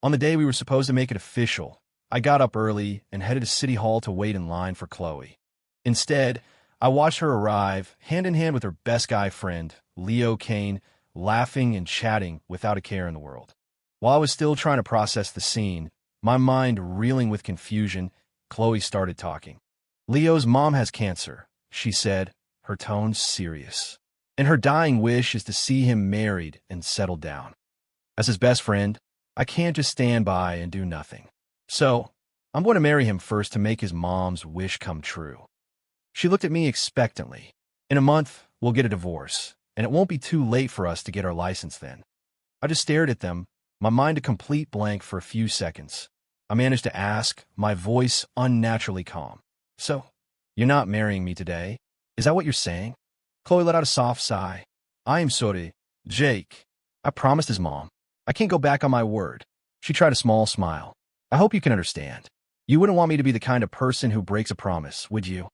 On the day we were supposed to make it official, I got up early and headed to City Hall to wait in line for Chloe. Instead, I watched her arrive, hand in hand with her best guy friend, Leo Kane, laughing and chatting without a care in the world. While I was still trying to process the scene, my mind reeling with confusion, Chloe started talking. Leo's mom has cancer, she said, her tone serious. And her dying wish is to see him married and settled down. As his best friend, I can't just stand by and do nothing. So, I'm going to marry him first to make his mom's wish come true. She looked at me expectantly. In a month, we'll get a divorce, and it won't be too late for us to get our license then. I just stared at them, my mind a complete blank for a few seconds. I managed to ask, my voice unnaturally calm. So, you're not marrying me today? Is that what you're saying? Chloe let out a soft sigh. I am sorry, Jake. I promised his mom. I can't go back on my word. She tried a small smile. I hope you can understand. You wouldn't want me to be the kind of person who breaks a promise, would you?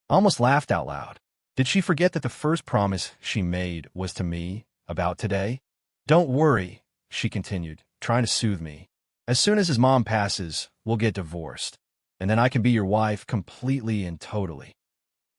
I almost laughed out loud. Did she forget that the first promise she made was to me about today? Don't worry, she continued, trying to soothe me. As soon as his mom passes, we'll get divorced, and then I can be your wife completely and totally.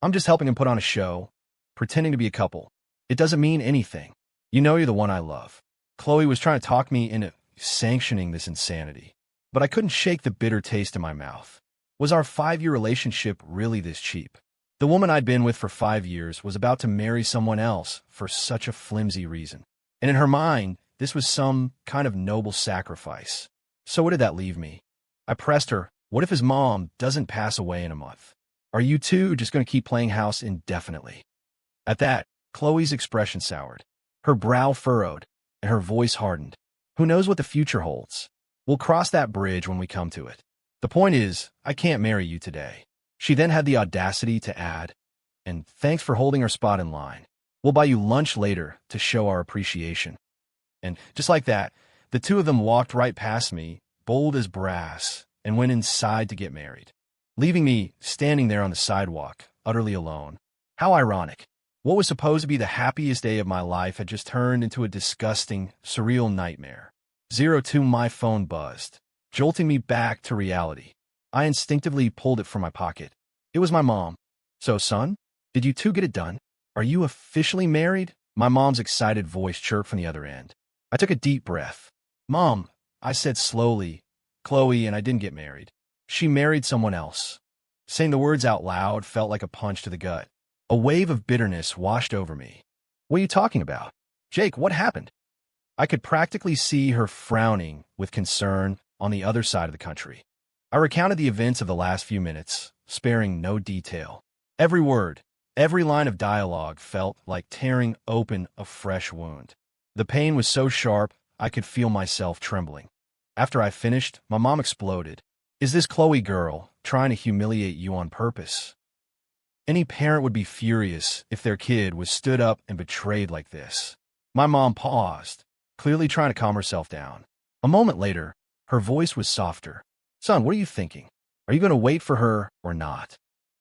I'm just helping him put on a show, pretending to be a couple. It doesn't mean anything. You know you're the one I love. Chloe was trying to talk me into sanctioning this insanity, but I couldn't shake the bitter taste in my mouth. Was our 5-year relationship really this cheap? The woman I'd been with for 5 years was about to marry someone else for such a flimsy reason. And in her mind, this was some kind of noble sacrifice. So where did that leave me? I pressed her, what if his mom doesn't pass away in a month? Are you two just going to keep playing house indefinitely? At that, Chloe's expression soured. Her brow furrowed, and her voice hardened. Who knows what the future holds? We'll cross that bridge when we come to it. The point is, I can't marry you today. She then had the audacity to add, and thanks for holding our spot in line. We'll buy you lunch later to show our appreciation. And just like that, the two of them walked right past me, bold as brass, and went inside to get married, leaving me standing there on the sidewalk, utterly alone. How ironic. What was supposed to be the happiest day of my life had just turned into a disgusting, surreal nightmare. 02 my phone buzzed, jolting me back to reality. I instinctively pulled it from my pocket. It was my mom. So, son, did you two get it done? Are you officially married? My mom's excited voice chirped from the other end. I took a deep breath. Mom, I said slowly, Chloe and I didn't get married. She married someone else. Saying the words out loud felt like a punch to the gut. A wave of bitterness washed over me. What are you talking about? Jake, what happened? I could practically see her frowning with concern on the other side of the country. I recounted the events of the last few minutes, sparing no detail. Every word, every line of dialogue felt like tearing open a fresh wound. The pain was so sharp, I could feel myself trembling. After I finished, my mom exploded. Is this Chloe girl trying to humiliate you on purpose? Any parent would be furious if their kid was stood up and betrayed like this. My mom paused, clearly trying to calm herself down. A moment later, her voice was softer. Son, what are you thinking? Are you going to wait for her or not?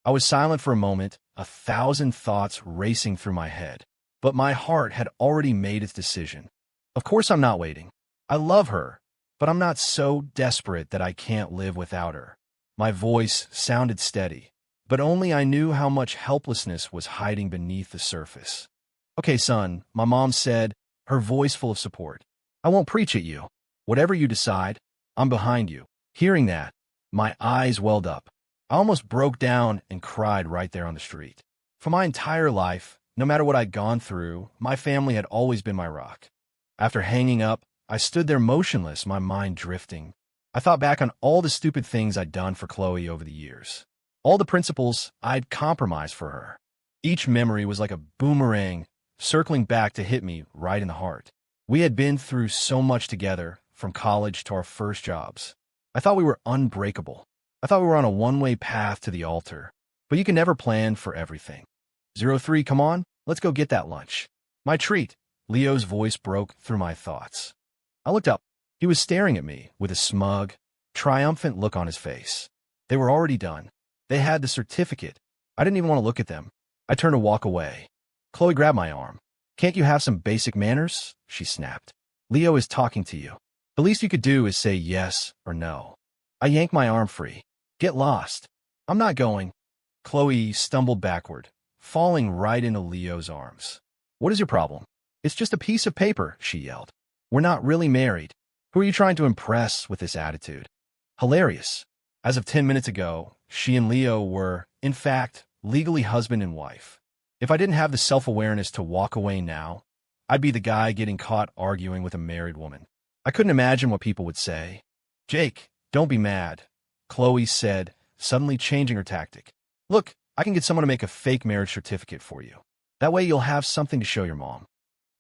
I was silent for a moment, 1,000 thoughts racing through my head. But my heart had already made its decision. Of course I'm not waiting. I love her, but I'm not so desperate that I can't live without her. My voice sounded steady, but only I knew how much helplessness was hiding beneath the surface. Okay, son, my mom said, her voice full of support. I won't preach at you. Whatever you decide, I'm behind you. Hearing that, my eyes welled up. I almost broke down and cried right there on the street. For my entire life, no matter what I'd gone through, my family had always been my rock. After hanging up, I stood there motionless, my mind drifting. I thought back on all the stupid things I'd done for Chloe over the years. All the principles I'd compromised for her. Each memory was like a boomerang, circling back to hit me right in the heart. We had been through so much together, from college to our first jobs. I thought we were unbreakable. I thought we were on a one-way path to the altar. But you can never plan for everything. 03, come on, let's go get that lunch. My treat. Leo's voice broke through my thoughts. I looked up. He was staring at me with a smug, triumphant look on his face. They were already done. They had the certificate. I didn't even want to look at them. I turned to walk away. Chloe grabbed my arm. Can't you have some basic manners? She snapped. Leo is talking to you. The least you could do is say yes or no. I yanked my arm free. Get lost. I'm not going. Chloe stumbled backward, falling right into Leo's arms. What is your problem? It's just a piece of paper, she yelled. We're not really married. Who are you trying to impress with this attitude? Hilarious. As of 10 minutes ago, she and Leo were, in fact, legally husband and wife. If I didn't have the self-awareness to walk away now, I'd be the guy getting caught arguing with a married woman. I couldn't imagine what people would say. Jake, don't be mad, Chloe said, suddenly changing her tactic. Look, I can get someone to make a fake marriage certificate for you. That way you'll have something to show your mom.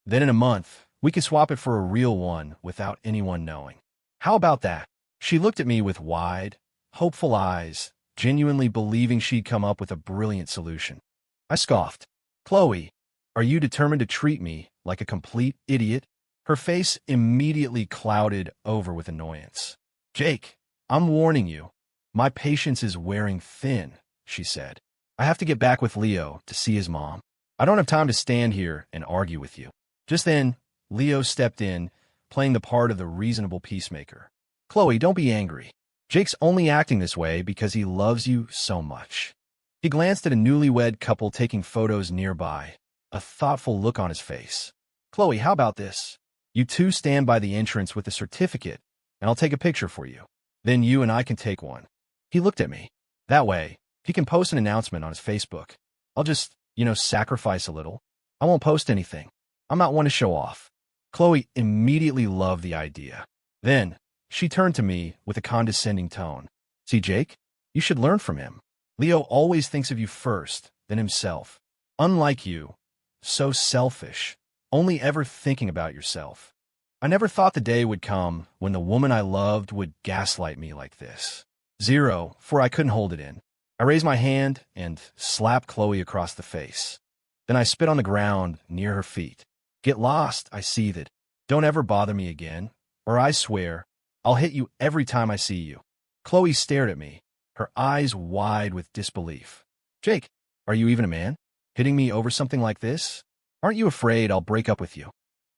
Then in a month, we can swap it for a real one without anyone knowing. How about that? She looked at me with wide, hopeful eyes, genuinely believing she'd come up with a brilliant solution. I scoffed. Chloe, are you determined to treat me like a complete idiot? Her face immediately clouded over with annoyance. Jake, I'm warning you. My patience is wearing thin, she said. I have to get back with Leo to see his mom. I don't have time to stand here and argue with you. Just then, Leo stepped in, playing the part of the reasonable peacemaker. Chloe, don't be angry. Jake's only acting this way because he loves you so much. He glanced at a newlywed couple taking photos nearby, a thoughtful look on his face. Chloe, how about this? You two stand by the entrance with a certificate, and I'll take a picture for you. Then you and I can take one. He looked at me. That way, he can post an announcement on his Facebook. I'll just, sacrifice a little. I won't post anything. I'm not one to show off. Chloe immediately loved the idea. Then, she turned to me with a condescending tone. See, Jake, you should learn from him. Leo always thinks of you first, then himself. Unlike you, so selfish, only ever thinking about yourself. I never thought the day would come when the woman I loved would gaslight me like this. 0, for I couldn't hold it in. I raised my hand and slapped Chloe across the face. Then I spit on the ground near her feet. Get lost, I seethed. Don't ever bother me again, or I swear, I'll hit you every time I see you. Chloe stared at me, her eyes wide with disbelief. Jake, are you even a man? Hitting me over something like this? Aren't you afraid I'll break up with you?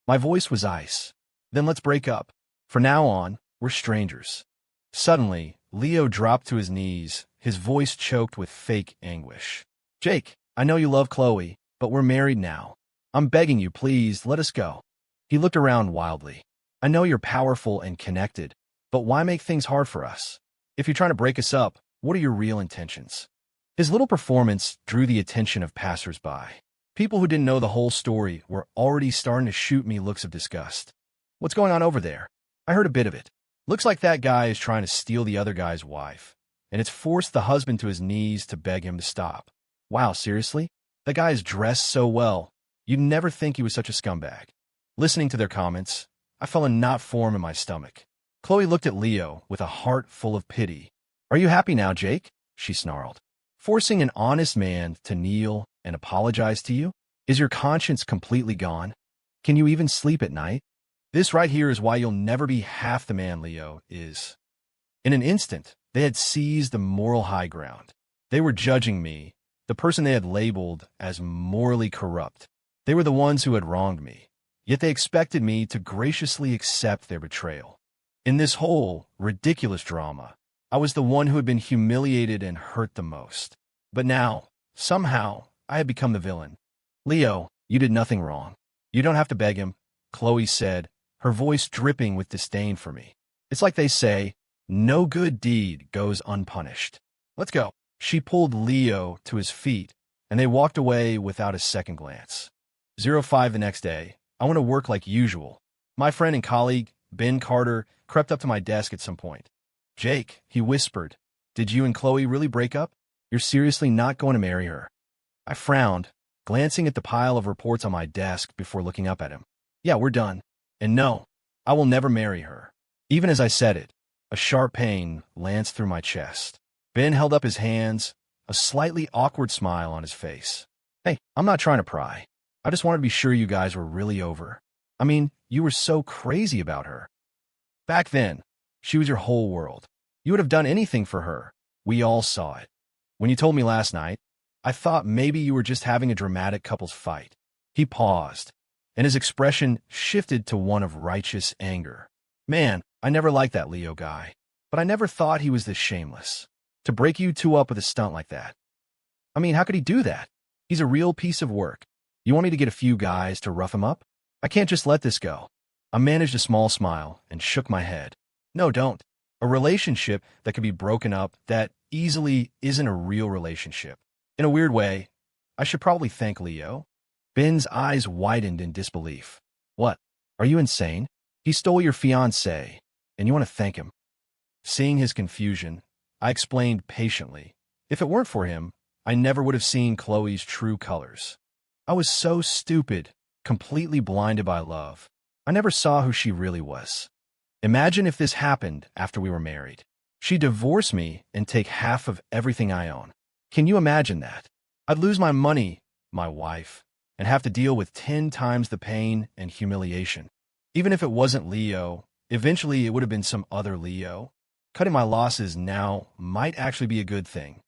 My voice was ice. Then let's break up. From now on, we're strangers. Suddenly, Leo dropped to his knees, his voice choked with fake anguish. Jake, I know you love Chloe, but we're married now. I'm begging you, please, let us go. He looked around wildly. I know you're powerful and connected, but why make things hard for us? If you're trying to break us up, what are your real intentions? His little performance drew the attention of passers-by. People who didn't know the whole story were already starting to shoot me looks of disgust. What's going on over there? I heard a bit of it. Looks like that guy is trying to steal the other guy's wife, and it's forced the husband to his knees to beg him to stop. Wow, seriously? That guy is dressed so well. You'd never think he was such a scumbag. Listening to their comments, I felt a knot form in my stomach. Chloe looked at Leo with a heart full of pity. Are you happy now, Jake? She snarled. Forcing an honest man to kneel and apologize to you? Is your conscience completely gone? Can you even sleep at night? This right here is why you'll never be half the man Leo is. In an instant, they had seized the moral high ground. They were judging me, the person they had labeled as morally corrupt. They were the ones who had wronged me, yet they expected me to graciously accept their betrayal. In this whole ridiculous drama, I was the one who had been humiliated and hurt the most. But now, somehow, I had become the villain. Leo, you did nothing wrong. You don't have to beg him, Chloe said, her voice dripping with disdain for me. It's like they say, no good deed goes unpunished. Let's go. She pulled Leo to his feet, and they walked away without a second glance. 05 the next day, I went to work like usual. My friend and colleague, Ben Carter, crept up to my desk at some point. Jake, he whispered, did you and Chloe really break up? You're seriously not going to marry her? I frowned, glancing at the pile of reports on my desk before looking up at him. Yeah, we're done. And no, I will never marry her. Even as I said it, a sharp pain lanced through my chest. Ben held up his hands, a slightly awkward smile on his face. Hey, I'm not trying to pry. I just wanted to be sure you guys were really over. I mean, you were so crazy about her. Back then, she was your whole world. You would have done anything for her. We all saw it. When you told me last night, I thought maybe you were just having a dramatic couple's fight. He paused, and his expression shifted to one of righteous anger. Man, I never liked that Leo guy, but I never thought he was this shameless. To break you two up with a stunt like that. I mean, how could he do that? He's a real piece of work. You want me to get a few guys to rough him up? I can't just let this go. I managed a small smile and shook my head. No, don't. A relationship that can be broken up that easily isn't a real relationship. In a weird way, I should probably thank Leo. Ben's eyes widened in disbelief. What? Are you insane? He stole your fiancée, and you want to thank him? Seeing his confusion, I explained patiently. If it weren't for him, I never would have seen Chloe's true colors. I was so stupid, completely blinded by love. I never saw who she really was. Imagine if this happened after we were married. She'd divorce me and take half of everything I own. Can you imagine that? I'd lose my money, my wife, and have to deal with 10 times the pain and humiliation. Even if it wasn't Leo, eventually it would have been some other Leo. Cutting my losses now might actually be a good thing.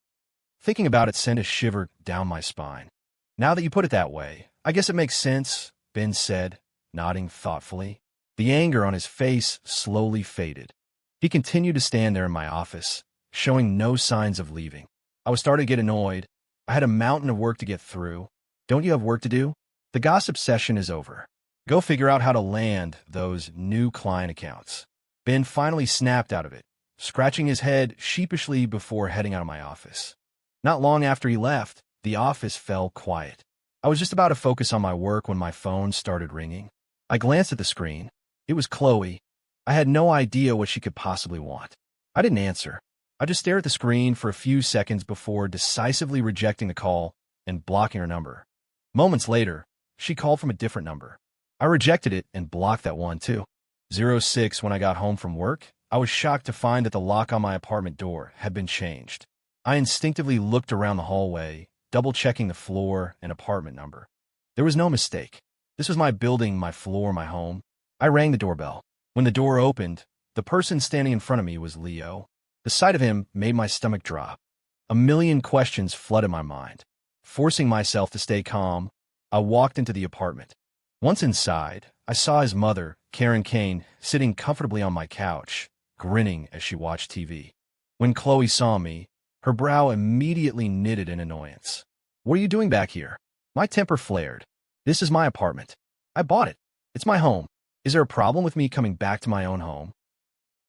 Thinking about it sent a shiver down my spine. Now that you put it that way, I guess it makes sense, Ben said, nodding thoughtfully. The anger on his face slowly faded. He continued to stand there in my office, showing no signs of leaving. I was starting to get annoyed. I had a mountain of work to get through. Don't you have work to do? The gossip session is over. Go figure out how to land those new client accounts. Ben finally snapped out of it, scratching his head sheepishly before heading out of my office. Not long after he left, the office fell quiet. I was just about to focus on my work when my phone started ringing. I glanced at the screen. It was Chloe. I had no idea what she could possibly want. I didn't answer. I just stared at the screen for a few seconds before decisively rejecting the call and blocking her number. Moments later, she called from a different number. I rejected it and blocked that one too. 06 When I got home from work, I was shocked to find that the lock on my apartment door had been changed. I instinctively looked around the hallway, double-checking the floor and apartment number. There was no mistake. This was my building, my floor, my home. I rang the doorbell. When the door opened, the person standing in front of me was Leo. The sight of him made my stomach drop. A million questions flooded my mind. Forcing myself to stay calm, I walked into the apartment. Once inside, I saw his mother, Karen Kane, sitting comfortably on my couch, grinning as she watched TV. When Chloe saw me, her brow immediately knitted in annoyance. What are you doing back here? My temper flared. This is my apartment. I bought it. It's my home. Is there a problem with me coming back to my own home?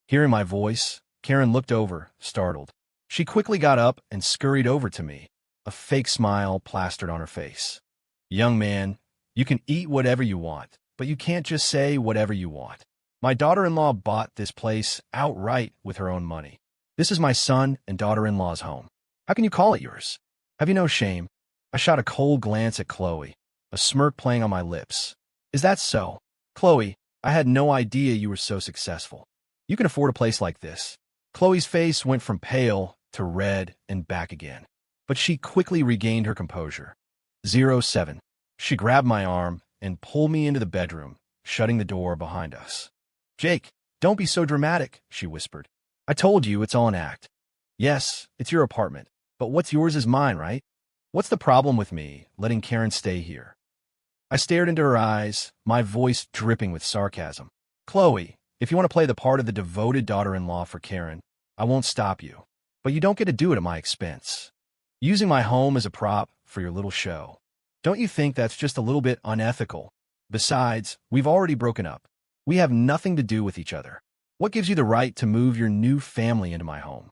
Hearing my voice, Karen looked over, startled. She quickly got up and scurried over to me, a fake smile plastered on her face. Young man, you can eat whatever you want, but you can't just say whatever you want. My daughter-in-law bought this place outright with her own money. This is my son and daughter-in-law's home. How can you call it yours? Have you no shame? I shot a cold glance at Chloe, a smirk playing on my lips. Is that so? Chloe, I had no idea you were so successful. You can afford a place like this. Chloe's face went from pale to red and back again, but she quickly regained her composure. 07. She grabbed my arm and pulled me into the bedroom, shutting the door behind us. Jake, don't be so dramatic, she whispered. I told you it's all an act. Yes, it's your apartment, but what's yours is mine, right? What's the problem with me letting Karen stay here? I stared into her eyes, my voice dripping with sarcasm. Chloe, if you want to play the part of the devoted daughter-in-law for Karen, I won't stop you. But you don't get to do it at my expense. Using my home as a prop for your little show. Don't you think that's just a little bit unethical? Besides, we've already broken up. We have nothing to do with each other. What gives you the right to move your new family into my home?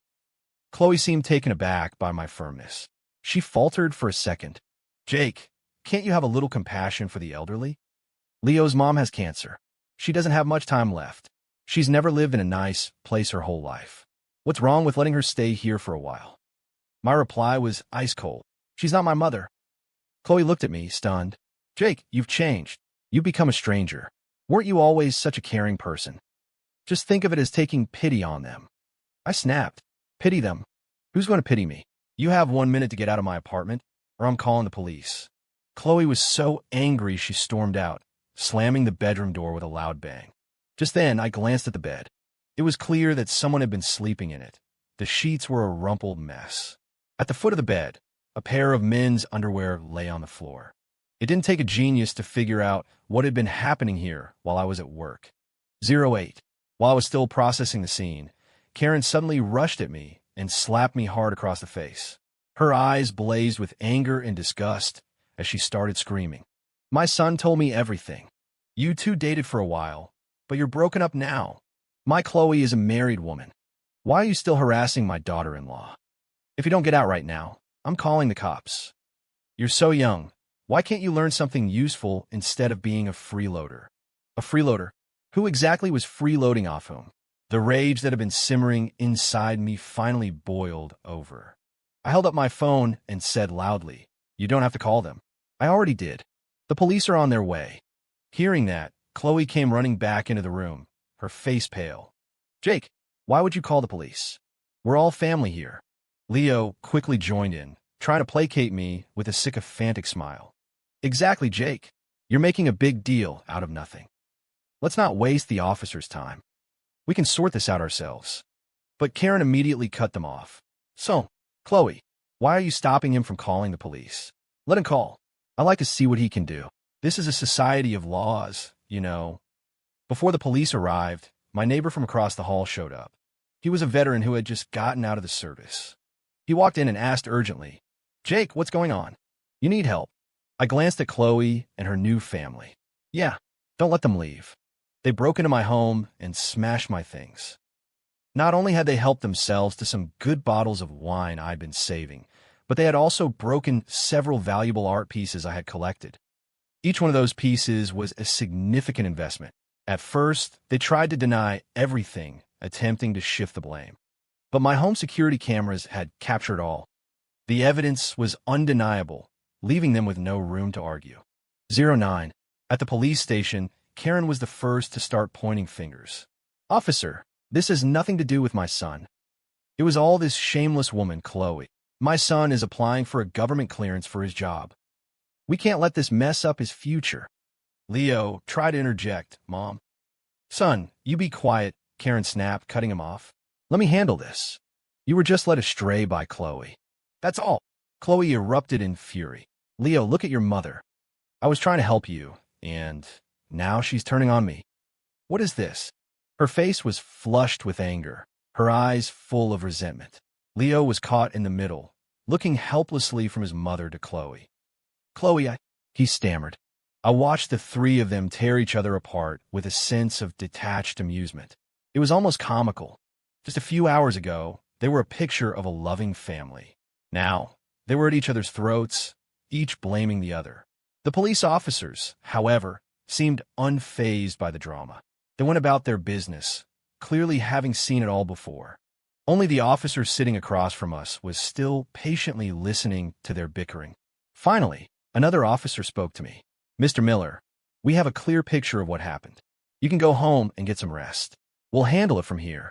Chloe seemed taken aback by my firmness. She faltered for a second. Jake, can't you have a little compassion for the elderly? Leo's mom has cancer. She doesn't have much time left. She's never lived in a nice place her whole life. What's wrong with letting her stay here for a while? My reply was ice cold. She's not my mother. Chloe looked at me, stunned. Jake, you've changed. You've become a stranger. Weren't you always such a caring person? Just think of it as taking pity on them. I snapped. Pity them? Who's going to pity me? You have 1 minute to get out of my apartment, or I'm calling the police. Chloe was so angry she stormed out, slamming the bedroom door with a loud bang. Just then, I glanced at the bed. It was clear that someone had been sleeping in it. The sheets were a rumpled mess. At the foot of the bed, a pair of men's underwear lay on the floor. It didn't take a genius to figure out what had been happening here while I was at work. 08. While I was still processing the scene, Karen suddenly rushed at me and slapped me hard across the face. Her eyes blazed with anger and disgust as she started screaming. My son told me everything. You two dated for a while, but you're broken up now. My Chloe is a married woman. Why are you still harassing my daughter-in-law? If you don't get out right now, I'm calling the cops. You're so young. Why can't you learn something useful instead of being a freeloader? A freeloader? Who exactly was freeloading off whom? The rage that had been simmering inside me finally boiled over. I held up my phone and said loudly, "You don't have to call them." I already did. The police are on their way. Hearing that, Chloe came running back into the room, her face pale. Jake, why would you call the police? We're all family here. Leo quickly joined in, trying to placate me with a sycophantic smile. Exactly, Jake. You're making a big deal out of nothing. Let's not waste the officer's time. We can sort this out ourselves. But Karen immediately cut them off. So, Chloe, why are you stopping him from calling the police? Let him call. I like to see what he can do. This is a society of laws, you know. Before the police arrived, my neighbor from across the hall showed up. He was a veteran who had just gotten out of the service. He walked in and asked urgently, Jake, what's going on? You need help. I glanced at Chloe and her new family. Yeah, don't let them leave. They broke into my home and smashed my things. Not only had they helped themselves to some good bottles of wine I'd been saving, but they had also broken several valuable art pieces I had collected. Each one of those pieces was a significant investment. At first, they tried to deny everything, attempting to shift the blame. But my home security cameras had captured all. The evidence was undeniable, leaving them with no room to argue. 09. At the police station, Karen was the first to start pointing fingers. Officer, this has nothing to do with my son. It was all this shameless woman, Chloe. My son is applying for a government clearance for his job. We can't let this mess up his future. Leo tried to interject, Mom. Son, you be quiet, Karen snapped, cutting him off. Let me handle this. You were just led astray by Chloe. That's all. Chloe erupted in fury. Leo, look at your mother. I was trying to help you, and now she's turning on me. What is this? Her face was flushed with anger, her eyes full of resentment. Leo was caught in the middle, looking helplessly from his mother to Chloe. Chloe, he stammered. I watched the three of them tear each other apart with a sense of detached amusement. It was almost comical. Just a few hours ago, they were a picture of a loving family. Now, they were at each other's throats, each blaming the other. The police officers, however, seemed unfazed by the drama. They went about their business, clearly having seen it all before. Only the officer sitting across from us was still patiently listening to their bickering. Finally, another officer spoke to me. Mr. Miller, we have a clear picture of what happened. You can go home and get some rest. We'll handle it from here.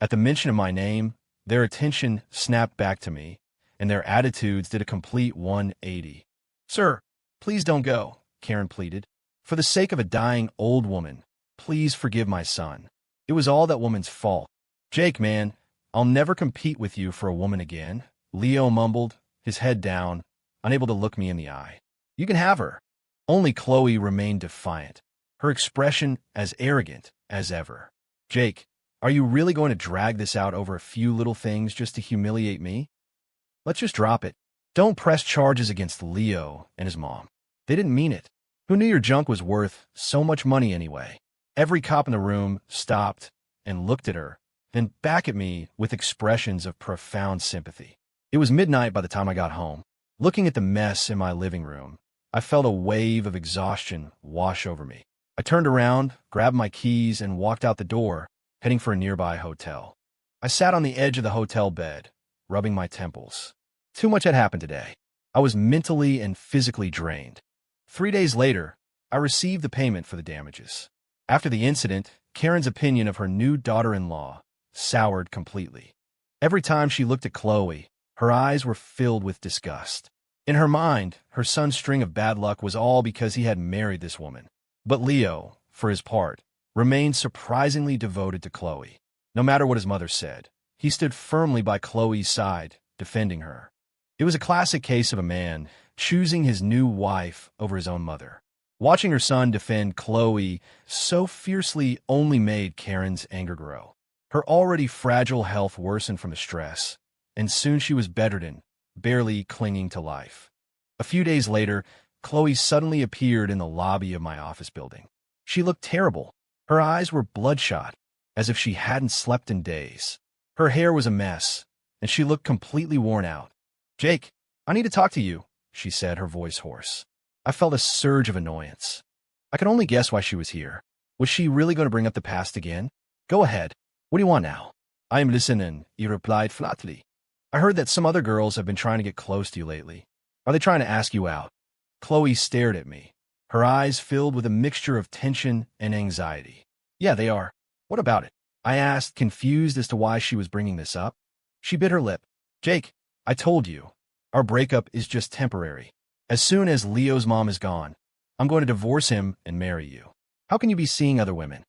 At the mention of my name, their attention snapped back to me, and their attitudes did a complete 180. Sir, please don't go, Karen pleaded. For the sake of a dying old woman, please forgive my son. It was all that woman's fault. Jake, man, I'll never compete with you for a woman again, Leo mumbled, his head down, unable to look me in the eye. You can have her. Only Chloe remained defiant, her expression as arrogant as ever. Jake, are you really going to drag this out over a few little things just to humiliate me? Let's just drop it. Don't press charges against Leo and his mom. They didn't mean it. Who knew your junk was worth so much money anyway? Every cop in the room stopped and looked at her, then back at me with expressions of profound sympathy. It was midnight by the time I got home. Looking at the mess in my living room, I felt a wave of exhaustion wash over me. I turned around, grabbed my keys, and walked out the door, heading for a nearby hotel. I sat on the edge of the hotel bed, rubbing my temples. Too much had happened today. I was mentally and physically drained. 3 days later, I received the payment for the damages. After the incident, Karen's opinion of her new daughter-in-law soured completely. Every time she looked at Chloe, her eyes were filled with disgust. In her mind, her son's string of bad luck was all because he had married this woman. But Leo, for his part, remained surprisingly devoted to Chloe. No matter what his mother said, he stood firmly by Chloe's side, defending her. It was a classic case of a man choosing his new wife over his own mother. Watching her son defend Chloe so fiercely only made Karen's anger grow. Her already fragile health worsened from the stress, and soon she was bedridden, barely clinging to life. A few days later, Chloe suddenly appeared in the lobby of my office building. She looked terrible. Her eyes were bloodshot, as if she hadn't slept in days. Her hair was a mess, and she looked completely worn out. "Jake, I need to talk to you," she said, her voice hoarse. I felt a surge of annoyance. I could only guess why she was here. Was she really going to bring up the past again? "Go ahead. What do you want now?" "I am listening," he replied flatly. "I heard that some other girls have been trying to get close to you lately. Are they trying to ask you out?" Chloe stared at me, her eyes filled with a mixture of tension and anxiety. "Yeah, they are. What about it?" I asked, confused as to why she was bringing this up. She bit her lip. "Jake, I told you, our breakup is just temporary. As soon as Leo's mom is gone, I'm going to divorce him and marry you. How can you be seeing other women?"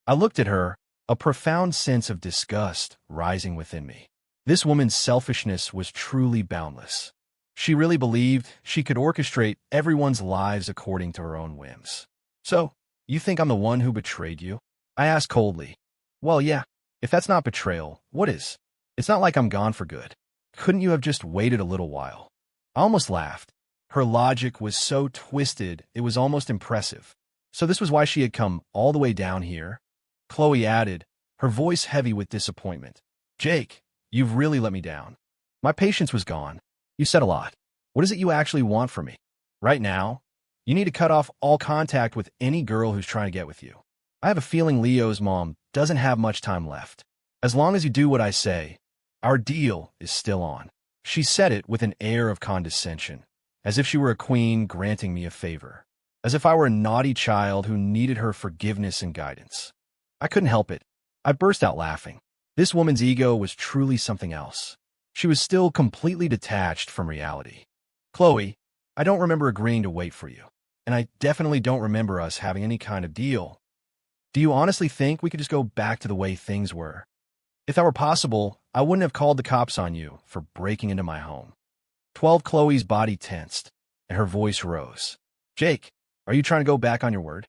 I looked at her, a profound sense of disgust rising within me. This woman's selfishness was truly boundless. She really believed she could orchestrate everyone's lives according to her own whims. "So, you think I'm the one who betrayed you?" I asked coldly. "Well, yeah. If that's not betrayal, what is? It's not like I'm gone for good. Couldn't you have just waited a little while?" I almost laughed. Her logic was so twisted, it was almost impressive. So this was why she had come all the way down here? Chloe added, her voice heavy with disappointment. "Jake, you've really let me down. My patience was gone. You said a lot. What is it you actually want from me? Right now, you need to cut off all contact with any girl who's trying to get with you. I have a feeling Leo's mom doesn't have much time left. As long as you do what I say, our deal is still on." She said it with an air of condescension, as if she were a queen granting me a favor, as if I were a naughty child who needed her forgiveness and guidance. I couldn't help it. I burst out laughing. This woman's ego was truly something else. She was still completely detached from reality. "Chloe, I don't remember agreeing to wait for you, and I definitely don't remember us having any kind of deal. Do you honestly think we could just go back to the way things were? If that were possible, I wouldn't have called the cops on you for breaking into my home." 12 Chloe's body tensed, and her voice rose. "Jake, are you trying to go back on your word?"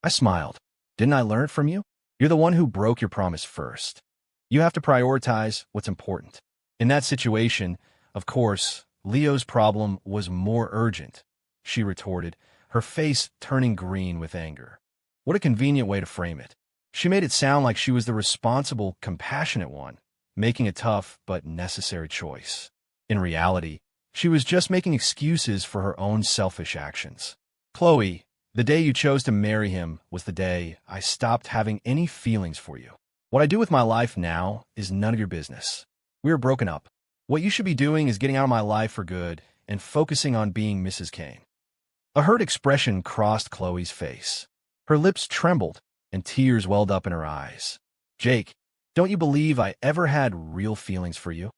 I smiled. "Didn't I learn it from you? You're the one who broke your promise first. You have to prioritize what's important." In that situation, of course, Leo's problem was more urgent, she retorted, her face turning green with anger. What a convenient way to frame it. She made it sound like she was the responsible, compassionate one, making a tough but necessary choice. In reality, she was just making excuses for her own selfish actions. "Chloe, the day you chose to marry him was the day I stopped having any feelings for you. What I do with my life now is none of your business. We are broken up. What you should be doing is getting out of my life for good and focusing on being Mrs. Kane." A hurt expression crossed Chloe's face. Her lips trembled, and tears welled up in her eyes. "Jake, don't you believe I ever had real feelings for you?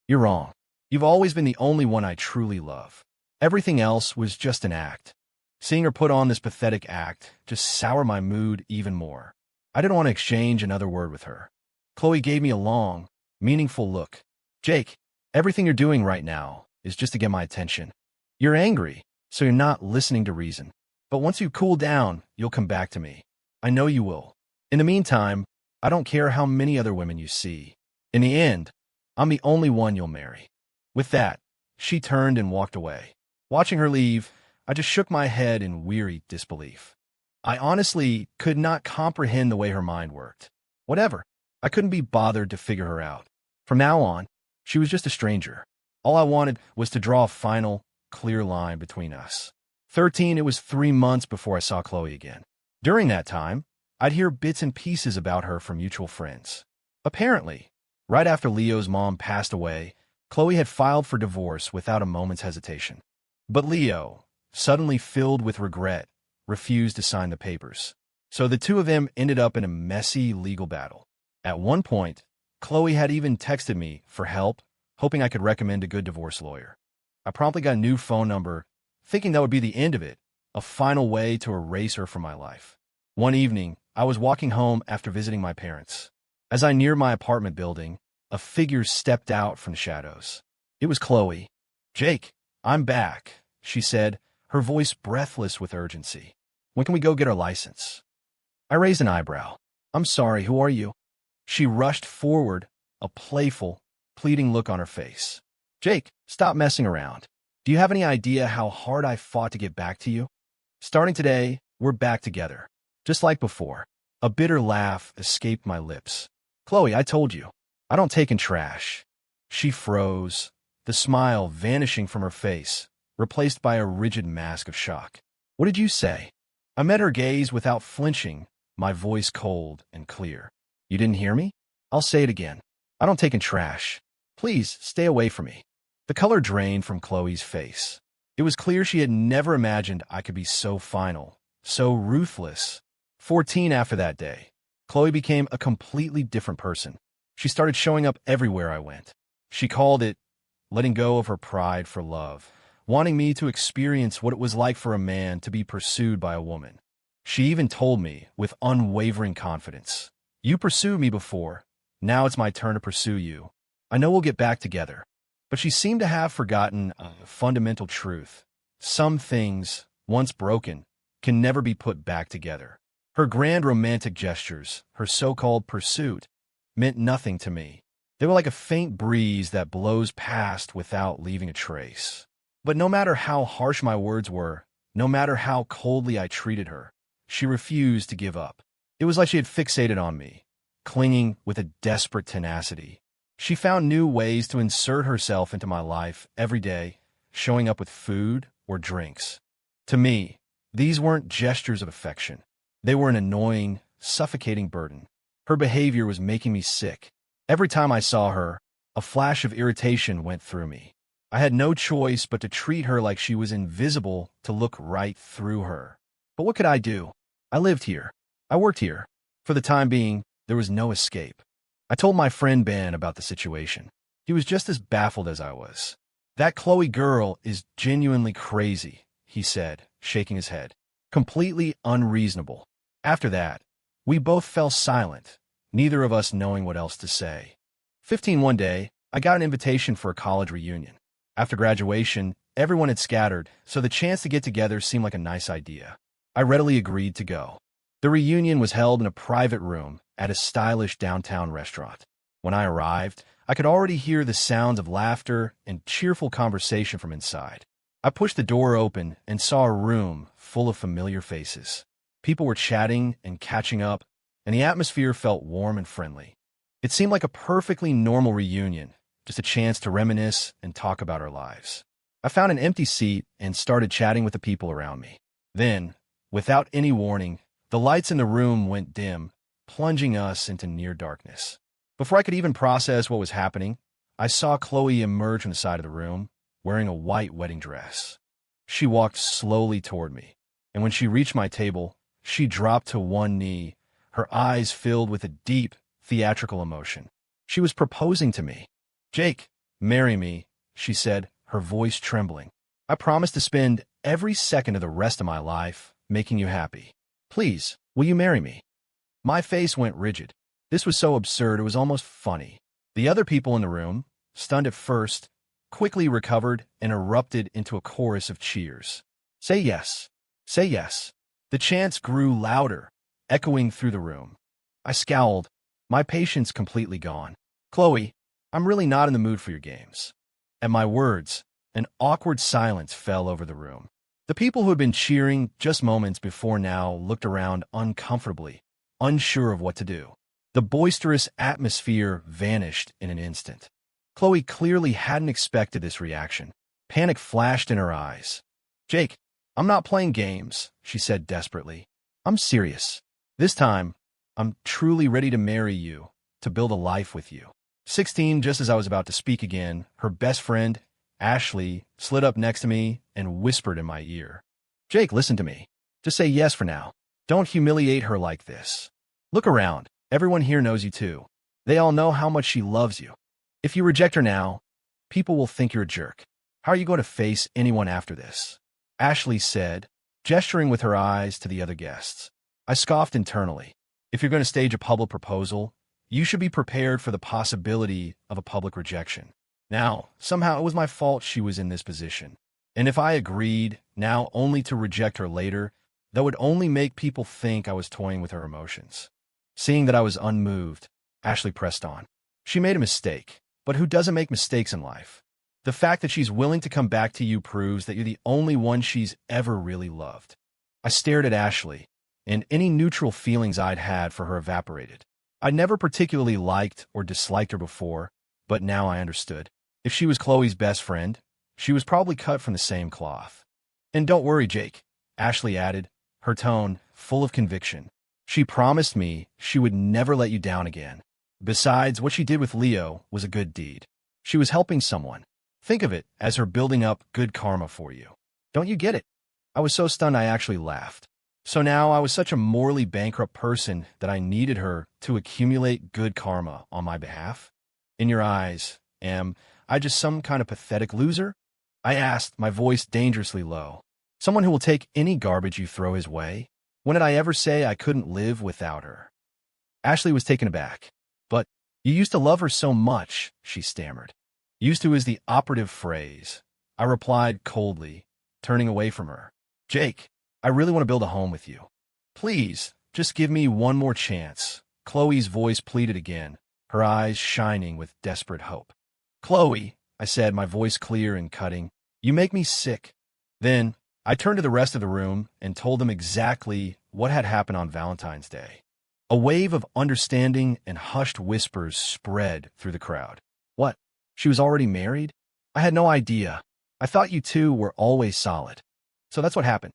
You're wrong. You've always been the only one I truly love. Everything else was just an act." Seeing her put on this pathetic act just soured my mood even more. I didn't want to exchange another word with her. Chloe gave me a long, meaningful look. "Jake, everything you're doing right now is just to get my attention. You're angry, so you're not listening to reason. But once you cool down, you'll come back to me. I know you will. In the meantime, I don't care how many other women you see. In the end, I'm the only one you'll marry." With that, she turned and walked away. Watching her leave, I just shook my head in weary disbelief. I honestly could not comprehend the way her mind worked. Whatever. I couldn't be bothered to figure her out. From now on, she was just a stranger. All I wanted was to draw a final, clear line between us. 13, it was 3 months before I saw Chloe again. During that time, I'd hear bits and pieces about her from mutual friends. Apparently, right after Leo's mom passed away, Chloe had filed for divorce without a moment's hesitation. But Leo, suddenly filled with regret, refused to sign the papers. So the two of them ended up in a messy legal battle. At one point, Chloe had even texted me for help, hoping I could recommend a good divorce lawyer. I promptly got a new phone number, thinking that would be the end of it, a final way to erase her from my life. One evening, I was walking home after visiting my parents. As I neared my apartment building, a figure stepped out from the shadows. It was Chloe. "Jake, I'm back," she said, her voice breathless with urgency. When can we go get our license? I raised an eyebrow. I'm sorry, who are you? She rushed forward, a playful, pleading look on her face. Jake, stop messing around. Do you have any idea how hard I fought to get back to you? Starting today, we're back together. Just like before. A bitter laugh escaped my lips. Chloe, I told you. I don't take in trash. She froze, the smile vanishing from her face, replaced by a rigid mask of shock. What did you say? I met her gaze without flinching, my voice cold and clear. You didn't hear me? I'll say it again. I don't take in trash. Please, stay away from me. The color drained from Chloe's face. It was clear she had never imagined I could be so final, so ruthless. 14 after that day, Chloe became a completely different person. She started showing up everywhere I went. She called it letting go of her pride for love, wanting me to experience what it was like for a man to be pursued by a woman. She even told me with unwavering confidence, "You pursued me before. Now it's my turn to pursue you. I know we'll get back together." But she seemed to have forgotten a fundamental truth. Some things, once broken, can never be put back together. Her grand romantic gestures, her so-called pursuit, meant nothing to me. They were like a faint breeze that blows past without leaving a trace. But no matter how harsh my words were, no matter how coldly I treated her, she refused to give up. It was like she had fixated on me, clinging with a desperate tenacity. She found new ways to insert herself into my life every day, showing up with food or drinks. To me, these weren't gestures of affection. They were an annoying, suffocating burden. Her behavior was making me sick. Every time I saw her, a flash of irritation went through me. I had no choice but to treat her like she was invisible, to look right through her. But what could I do? I lived here. I worked here. For the time being, there was no escape. I told my friend Ben about the situation. He was just as baffled as I was. That Chloe girl is genuinely crazy, he said, shaking his head. Completely unreasonable. After that, we both fell silent, neither of us knowing what else to say. 15 one day, I got an invitation for a college reunion. After graduation, everyone had scattered, so the chance to get together seemed like a nice idea. I readily agreed to go. The reunion was held in a private room at a stylish downtown restaurant. When I arrived, I could already hear the sounds of laughter and cheerful conversation from inside. I pushed the door open and saw a room full of familiar faces. People were chatting and catching up, and the atmosphere felt warm and friendly. It seemed like a perfectly normal reunion, just a chance to reminisce and talk about our lives. I found an empty seat and started chatting with the people around me. Then, without any warning, the lights in the room went dim, plunging us into near darkness. Before I could even process what was happening, I saw Chloe emerge from the side of the room, wearing a white wedding dress. She walked slowly toward me, and when she reached my table, she dropped to one knee, her eyes filled with a deep, theatrical emotion. She was proposing to me. "Jake, marry me," she said, her voice trembling. "I promise to spend every second of the rest of my life making you happy. Please, will you marry me?" My face went rigid. This was so absurd it was almost funny. The other people in the room, stunned at first, quickly recovered and erupted into a chorus of cheers. "Say yes. Say yes." The chants grew louder, echoing through the room. I scowled, my patience completely gone. "Chloe, I'm really not in the mood for your games." At my words, an awkward silence fell over the room. The people who had been cheering just moments before now looked around uncomfortably, unsure of what to do. The boisterous atmosphere vanished in an instant. Chloe clearly hadn't expected this reaction. Panic flashed in her eyes. "Jake, I'm not playing games," she said desperately. "I'm serious. This time, I'm truly ready to marry you, to build a life with you." 16, just as I was about to speak again, her best friend, Ashley, slid up next to me and whispered in my ear. "Jake, listen to me. Just say yes for now. Don't humiliate her like this. Look around. Everyone here knows you too. They all know how much she loves you. If you reject her now, people will think you're a jerk. How are you going to face anyone after this?" Ashley said, gesturing with her eyes to the other guests. I scoffed internally. If you're going to stage a public proposal, you should be prepared for the possibility of a public rejection. Now, somehow it was my fault she was in this position. And if I agreed, now only to reject her later, that would only make people think I was toying with her emotions. Seeing that I was unmoved, Ashley pressed on. She made a mistake, but who doesn't make mistakes in life? The fact that she's willing to come back to you proves that you're the only one she's ever really loved. I stared at Ashley, and any neutral feelings I'd had for her evaporated. I never particularly liked or disliked her before, but now I understood. If she was Chloe's best friend, she was probably cut from the same cloth. And don't worry, Jake, Ashley added, her tone full of conviction. She promised me she would never let you down again. Besides, what she did with Leo was a good deed. She was helping someone. Think of it as her building up good karma for you. Don't you get it? I was so stunned I actually laughed. So now I was such a morally bankrupt person that I needed her to accumulate good karma on my behalf? In your eyes, am I just some kind of pathetic loser? I asked, my voice dangerously low. Someone who will take any garbage you throw his way? When did I ever say I couldn't live without her? Ashley was taken aback. But you used to love her so much, she stammered. Used to is the operative phrase. I replied coldly, turning away from her. Jake, I really want to build a home with you. Please, just give me one more chance. Chloe's voice pleaded again, her eyes shining with desperate hope. Chloe, I said, my voice clear and cutting, you make me sick. Then I turned to the rest of the room and told them exactly what had happened on Valentine's Day. A wave of understanding and hushed whispers spread through the crowd. What? She was already married? I had no idea. I thought you two were always solid. So that's what happened.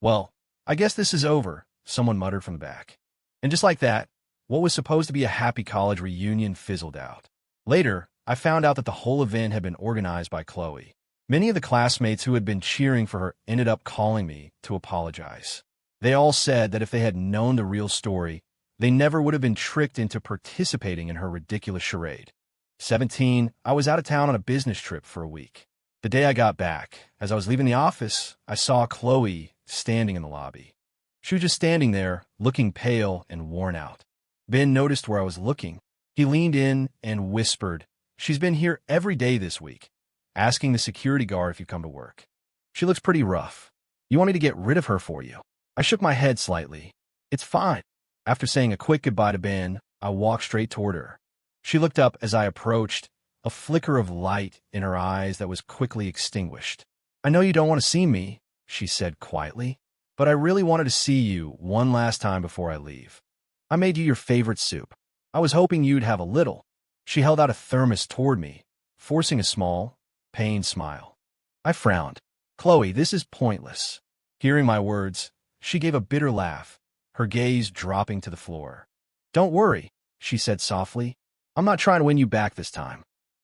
Well, I guess this is over, someone muttered from the back. And just like that, what was supposed to be a happy college reunion fizzled out. Later, I found out that the whole event had been organized by Chloe. Many of the classmates who had been cheering for her ended up calling me to apologize. They all said that if they had known the real story, they never would have been tricked into participating in her ridiculous charade. 17, I was out of town on a business trip for a week. The day I got back, as I was leaving the office, I saw Chloe standing in the lobby. She was just standing there, looking pale and worn out. Ben noticed where I was looking. He leaned in and whispered, "She's been here every day this week, asking the security guard if you come to work. She looks pretty rough. You want me to get rid of her for you?" I shook my head slightly. "It's fine." After saying a quick goodbye to Ben, I walked straight toward her. She looked up as I approached, a flicker of light in her eyes that was quickly extinguished. "I know you don't want to see me," she said quietly, "but I really wanted to see you one last time before I leave. I made you your favorite soup. I was hoping you'd have a little." She held out a thermos toward me, forcing a small, pained smile. I frowned. "Chloe, this is pointless." Hearing my words, she gave a bitter laugh, her gaze dropping to the floor. "Don't worry," she said softly. "I'm not trying to win you back this time.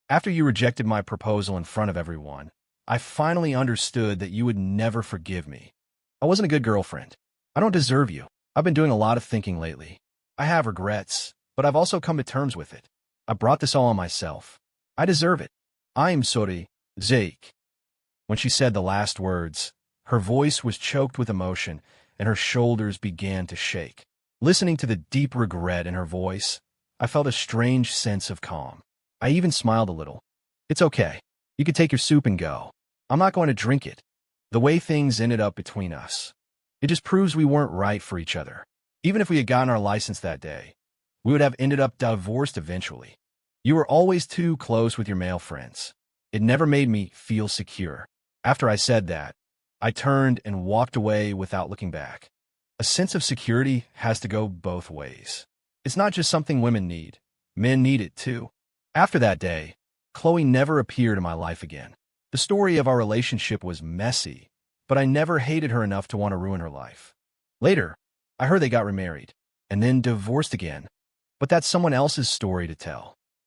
After you rejected my proposal in front of everyone, I finally understood that you would never forgive me. I wasn't a good girlfriend. I don't deserve you. I've been doing a lot of thinking lately. I have regrets, but I've also come to terms with it. I brought this all on myself. I deserve it. I am sorry, Jake." When she said the last words, her voice was choked with emotion, and her shoulders began to shake. Listening to the deep regret in her voice, I felt a strange sense of calm. I even smiled a little. "It's okay. You can take your soup and go. I'm not going to drink it." The way things ended up between us, it just proves we weren't right for each other. Even if we had gotten our license that day, we would have ended up divorced eventually. You were always too close with your male friends. It never made me feel secure. After I said that, I turned and walked away without looking back. A sense of security has to go both ways. It's not just something women need. Men need it too. After that day, Chloe never appeared in my life again. The story of our relationship was messy, but I never hated her enough to want to ruin her life. Later, I heard they got remarried, and then divorced again. But that's someone else's story to tell.